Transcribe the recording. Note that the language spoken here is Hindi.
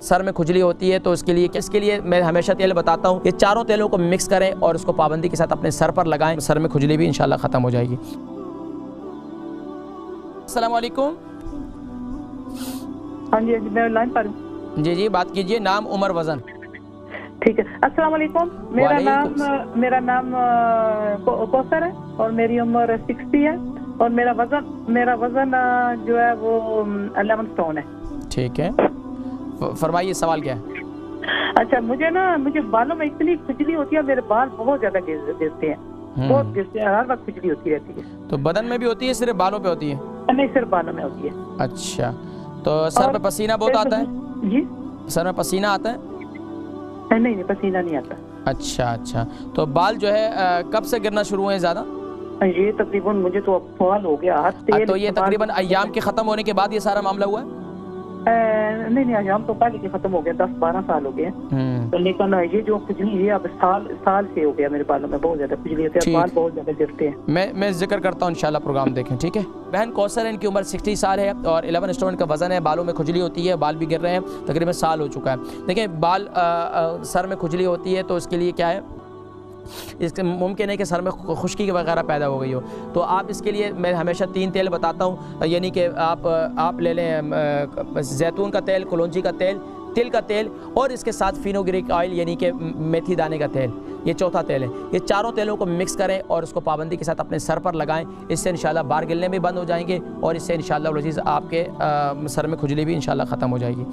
सर में खुजली होती है तो इसके लिए मैं हमेशा तेल बताता हूँ, ये चारों तेलों को मिक्स करें और उसको पाबंदी के साथ अपने सर पर लगाएं, सर में खुजली भी इंशाल्लाह ख़त्म हो जाएगी। अस्सलाम वालेकुम। हाँ जी मैं लाइन पर हूँ। जी बात कीजिए, नाम उम्र वज़न। ठीक है, अस्सलाम वालेकुम। मेरा नाम कौसर है और मेरी उम्र 60 है और मेरा वजन जो है वो 11 स्टोन है। ठीक है, फरमाइए सवाल क्या है? अच्छा, मुझे बालों में इतनी खुजली होती है, मेरे बाल बहुत ज्यादा गिरते हैं, बहुत गिरते हैं, हर वक्त खुजली होती रहती है। तो बदन में भी होती है, सिर्फ बालों पे होती है? नहीं, सिर्फ बालों में होती है। अच्छा, तो सर पे पसीना बहुत आता है? जी, सर में पसीना आता है? नहीं, पसीना नहीं आता। अच्छा, तो बाल जो है कब से गिरना शुरू हुए ज्यादा? ये तकरीबन मुझे तो अब साल हो गया। तो ये तकरीबन अय्याम के खत्म होने के बाद ये सारा मामला हुआ है? नहीं, अय्याम तो पहले के खत्म हो गया, 10-12 साल हो गए। तो लेकिन ये जो खुजली है अब साल से हो गया, मेरे बालों में बहुत ज्यादा खुजली होती है, बाल बहुत ज्यादा गिरते हैं। मैं जिक्र करता हूँ, इंशाल्लाह प्रोग्राम देखें, ठीक है। बहन कौसर है, इनकी उम्र 60 साल है और 11 स्टोन का वजन है, बालों में खुजली होती है, बाल भी गिर रहे हैं, तकरीबन साल हो चुका है। देखिए, बाल सर में खुजली होती है तो उसके लिए क्या है, इसके मुमकिन है कि सर में खुश्की वगैरह पैदा हो गई हो, तो आप इसके लिए मैं हमेशा 3 तेल बताता हूँ, यानी कि आप ले लें जैतून का तेल, कलौंजी का तेल, तिल का तेल और इसके साथ फिनोग्रीक ऑयल यानी कि मेथी दाने का तेल, ये चौथा तेल है। ये चारों तेलों को मिक्स करें और उसको पाबंदी के साथ अपने सर पर लगाएं, इससे इंशाल्लाह बाल गिरने भी बंद हो जाएंगे और इससे इंशाल्लाह आपके सर में खुजली भी इंशाल्लाह ख़त्म हो जाएगी।